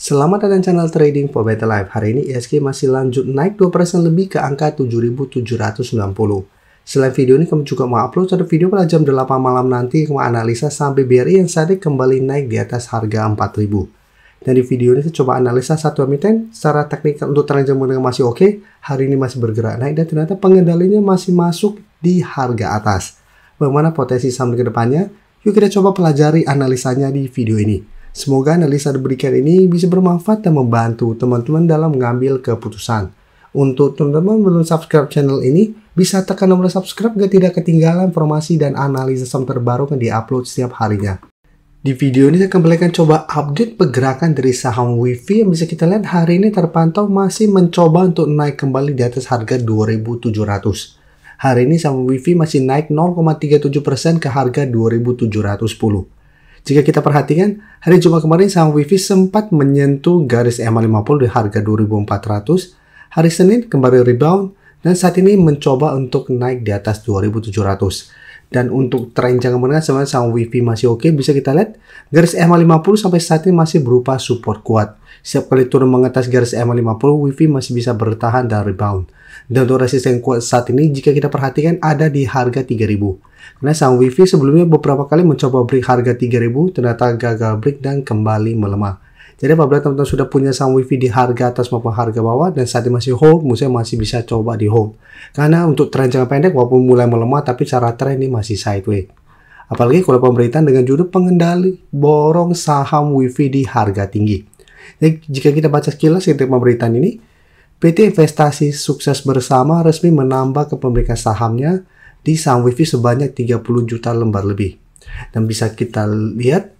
Selamat datang channel Trading for Better Life. Hari ini IHSG masih lanjut naik 2% lebih ke angka 7.790. Selain video ini, kami juga mau upload satu video pada jam 8 malam nanti yang analisa saham BBRI yang saat ini kembali naik di atas harga 4.000. Dan di video ini saya coba analisa satu emiten secara teknikal untuk tren jam menengah masih oke. Hari ini masih bergerak naik dan ternyata pengendalinya masih masuk di harga atas. Bagaimana potensi saham ke depannya? Yuk kita coba pelajari analisanya di video ini. Semoga analisa diberikan ini bisa bermanfaat dan membantu teman-teman dalam mengambil keputusan. Untuk teman-teman belum subscribe channel ini, bisa tekan tombol subscribe agar tidak ketinggalan informasi dan analisa saham terbaru yang diupload setiap harinya. Di video ini saya kembalikan coba update pergerakan dari saham WiFi yang bisa kita lihat hari ini terpantau masih mencoba untuk naik kembali di atas harga 2.700. Hari ini saham WiFi masih naik 0,37% ke harga 2.710. Jika kita perhatikan, hari Jumat kemarin saham WiFi sempat menyentuh garis EMA50 di harga 2.400. Hari Senin kembali rebound dan saat ini mencoba untuk naik di atas 2.700. Dan untuk tren jangka menengah sebenarnya saham WiFi masih oke. Bisa kita lihat garis EMA50 sampai saat ini masih berupa support kuat. Setiap kali turun mengatas garis EMA50, WiFi masih bisa bertahan dan rebound. Dan untuk resisten kuat saat ini jika kita perhatikan ada di harga 3.000. Karena saham WiFi sebelumnya beberapa kali mencoba break harga 3.000, ternyata gagal break dan kembali melemah. Jadi apabila teman-teman sudah punya saham WiFi di harga atas maupun harga bawah dan saat ini masih hold, menurut saya masih bisa coba di hold. Karena untuk tren jangka pendek walaupun mulai melemah tapi cara tren ini masih sideways. Apalagi kalau pemberitaan dengan judul pengendali borong saham WiFi di harga tinggi. Jadi jika kita baca sekilas untuk pemberitaan ini, PT Investasi Sukses Bersama resmi menambah kepemilikan sahamnya di saham WiFi sebanyak 30 juta lembar lebih. Dan bisa kita lihat,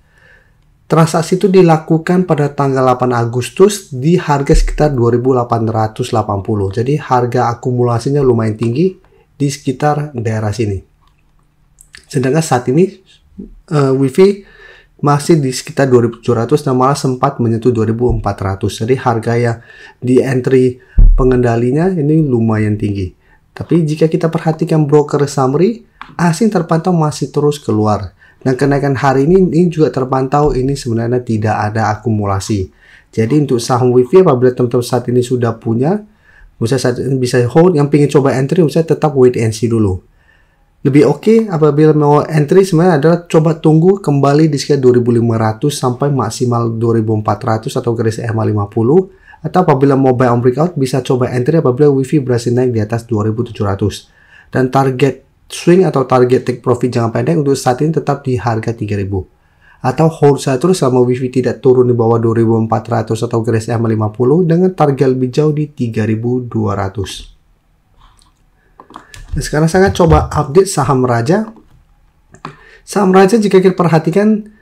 transaksi itu dilakukan pada tanggal 8 Agustus di harga sekitar 2.880. Jadi harga akumulasinya lumayan tinggi di sekitar daerah sini. Sedangkan saat ini WiFi masih di sekitar 2.700 dan malah sempat menyentuh 2.400. Jadi harga yang di entry pengendalinya ini lumayan tinggi. Tapi jika kita perhatikan broker summary, asing terpantau masih terus keluar. Dan kenaikan hari ini juga terpantau ini sebenarnya tidak ada akumulasi. Jadi untuk saham WiFi apabila teman-teman saat ini sudah punya, misalnya saat ini bisa hold, yang ingin coba entry, misalnya tetap wait and see dulu. Lebih oke apabila mau entry sebenarnya adalah coba tunggu kembali di sekitar 2.500 sampai maksimal 2.400 atau garis EMA50. Atau apabila mau buy on breakout bisa coba entry apabila WiFi berhasil naik di atas 2.700. Dan target swing atau target take profit jangka pendek untuk saat ini tetap di harga 3.000. Atau hold saja terus selama WiFi tidak turun di bawah 2.400 atau garis EMA50 dengan target lebih jauh di 3.200. Dan sekarang saya coba update saham Raja. Saham Raja jika kita perhatikan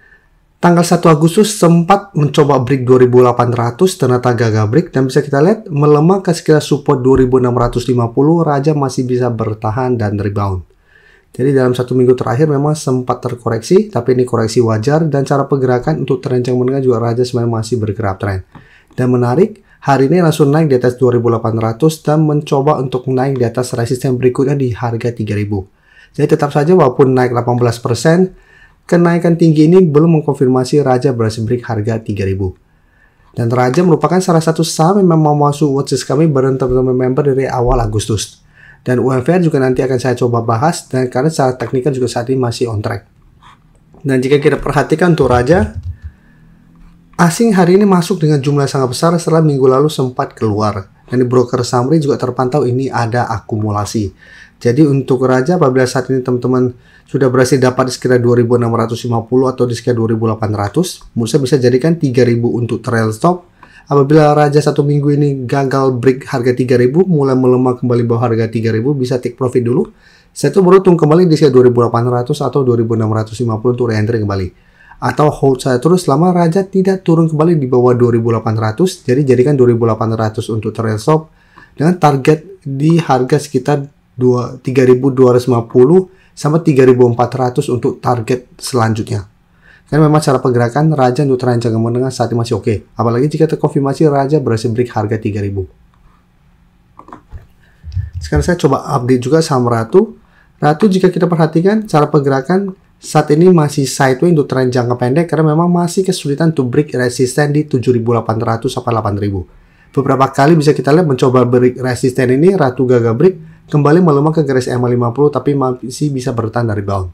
tanggal 1 Agustus sempat mencoba break 2.800, ternyata gagal break dan bisa kita lihat melemah ke sekitar support 2.650, Raja masih bisa bertahan dan rebound. Jadi dalam satu minggu terakhir memang sempat terkoreksi, tapi ini koreksi wajar dan cara pergerakan untuk tren jangka menengah juga Raja sebenarnya masih bergerak tren. Dan menarik, hari ini langsung naik di atas 2.800 dan mencoba untuk naik di atas resisten berikutnya di harga 3.000. Jadi tetap saja walaupun naik 18%, kenaikan tinggi ini belum mengkonfirmasi Raja berhasil break harga 3.000. Dan Raja merupakan salah satu saham yang memang masuk watchlist kami bareng teman-teman member dari awal Agustus. Dan UMVR juga nanti akan saya coba bahas dan karena secara teknikal juga saat ini masih on track. Dan jika kita perhatikan untuk Raja, asing hari ini masuk dengan jumlah sangat besar setelah minggu lalu sempat keluar. Dan di broker summary juga terpantau ini ada akumulasi. Jadi untuk Raja apabila saat ini teman-teman sudah berhasil dapat di sekitar 2.650 atau di sekitar 2.800, menurut saya bisa jadikan 3.000 untuk trail stop. Apabila Raja satu minggu ini gagal break harga 3.000, mulai melemah kembali bawah harga 3.000, bisa take profit dulu. Saya tuh baru tunggu kembali di sekitar 2.800 atau 2.650 untuk re-entry kembali. Atau hold saya terus selama Raja tidak turun kembali di bawah 2.800, jadi jadikan 2.800 untuk trail stop dengan target di harga sekitar 3.250 sampai 3.400 untuk target selanjutnya. Karena memang cara pergerakan Raja untuk tren jangka menengah saat ini masih oke. Apalagi jika terkonfirmasi Raja berhasil break harga 3.000. Sekarang saya coba update juga saham Ratu. Ratu jika kita perhatikan cara pergerakan saat ini masih sideways untuk tren jangka pendek karena memang masih kesulitan to break resisten di 7.800 sampai 8.000. Beberapa kali bisa kita lihat mencoba break resisten ini, Ratu gagal break, kembali melemah ke garis EMA 50 tapi masih bisa bertahan dari rebound.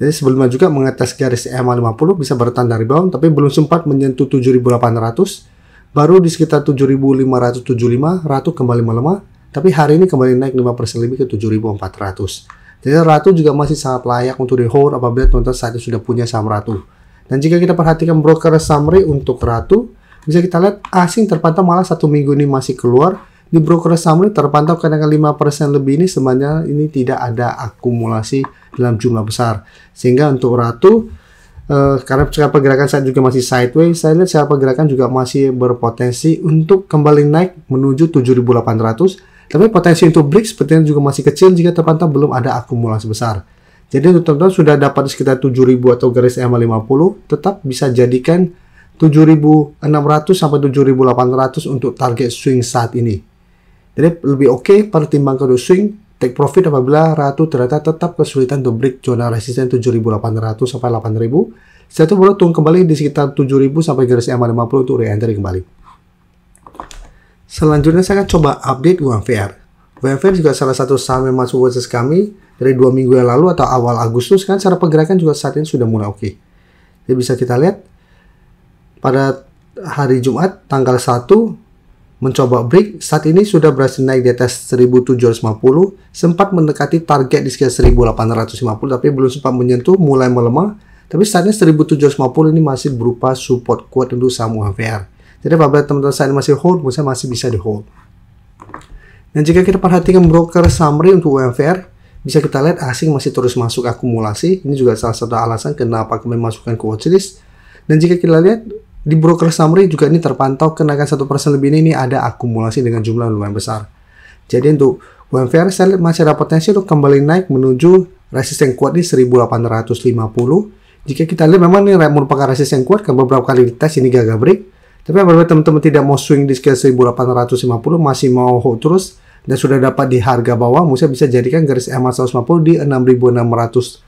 Jadi sebelumnya juga mengetes garis EMA 50 bisa bertahan dari rebound tapi belum sempat menyentuh 7.800. Baru di sekitar 7.575 Ratu kembali melemah, tapi hari ini kembali naik 5% lebih ke 7.400. Jadi Ratu juga masih sangat layak untuk di hold apabila teman-teman saat ini sudah punya saham Ratu. Dan jika kita perhatikan broker summary untuk Ratu, bisa kita lihat asing terpantau malah 1 minggu ini masih keluar. Di broker summary terpantau kenaikan 5% lebih ini sebenarnya ini tidak ada akumulasi dalam jumlah besar. Sehingga untuk Ratu, karena secara pergerakan saat juga masih sideways, saya lihat secara pergerakan juga masih berpotensi untuk kembali naik menuju 7.800. Tapi potensi untuk break sepertinya juga masih kecil jika terpantau belum ada akumulasi besar. Jadi untuk teman-teman sudah dapat di sekitar 7.000 atau garis EMA 50, tetap bisa jadikan 7.600 sampai 7.800 untuk target swing saat ini. Jadi lebih oke pertimbangkan untuk swing, take profit apabila Ratu ternyata tetap kesulitan untuk break zona resisten 7.800 sampai 8.000. Setelah itu baru turun kembali di sekitar 7.000 sampai garis EMA 50 untuk re-entry kembali. Selanjutnya saya akan coba update UMVR. UMVR juga salah satu saham yang masuk watchlist kami dari 2 minggu yang lalu atau awal Agustus, kan secara pergerakan juga saat ini sudah mulai oke. Jadi bisa kita lihat pada hari Jumat tanggal 1 mencoba break, saat ini sudah berhasil naik di atas 1750, sempat mendekati target di sekitar 1850 tapi belum sempat menyentuh, mulai melemah. Tapi saatnya 1750 ini masih berupa support kuat untuk saham UMVR. Jadi apabila teman-teman saya masih hold, saya masih bisa di hold. Dan jika kita perhatikan broker summary untuk UMVR, bisa kita lihat asing masih terus masuk akumulasi. Ini juga salah satu alasan kenapa kami masukkan ke watchlist. Dan jika kita lihat di broker summary juga ini terpantau kenaikan 1% lebih ini ada akumulasi dengan jumlah lumayan besar. Jadi untuk UMVR saya lihat masih ada potensi untuk kembali naik menuju resisten kuat di 1850. Jika kita lihat memang ini merupakan resisten kuat, karena beberapa kali dites ini gagal break. Tapi apabila teman-teman tidak mau swing di sekitar 1850, masih mau hold terus dan sudah dapat di harga bawah, Musa bisa jadikan garis EMA 150 di 6.665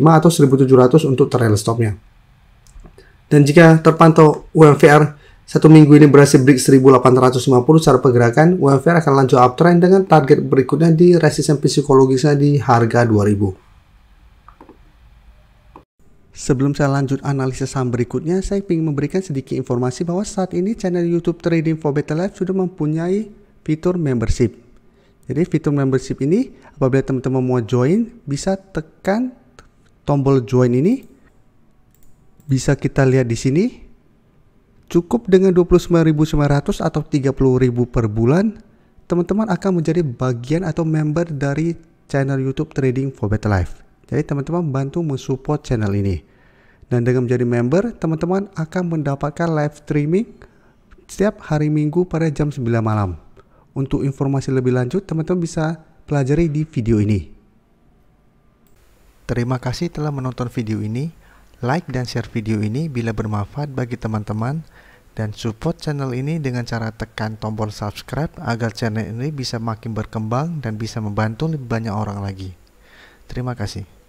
atau 1.700 untuk trail stopnya. Dan jika terpantau UMVR 1 minggu ini berhasil break 1850 secara pergerakan, UMVR akan lanjut uptrend dengan target berikutnya di resisten psikologisnya di harga 2000. Sebelum saya lanjut analisa saham berikutnya, saya ingin memberikan sedikit informasi bahwa saat ini channel YouTube Trading for Better Life sudah mempunyai fitur membership. Jadi fitur membership ini apabila teman-teman mau join, bisa tekan tombol join ini. Bisa kita lihat di sini. Cukup dengan 29.900 atau 30.000 per bulan, teman-teman akan menjadi bagian atau member dari channel YouTube Trading for Better Life. Jadi teman-teman bantu mensupport channel ini. Dan dengan menjadi member, teman-teman akan mendapatkan live streaming setiap hari Minggu pada jam 9 malam. Untuk informasi lebih lanjut, teman-teman bisa pelajari di video ini. Terima kasih telah menonton video ini. Like dan share video ini bila bermanfaat bagi teman-teman. Dan support channel ini dengan cara tekan tombol subscribe agar channel ini bisa makin berkembang dan bisa membantu lebih banyak orang lagi. Terima kasih.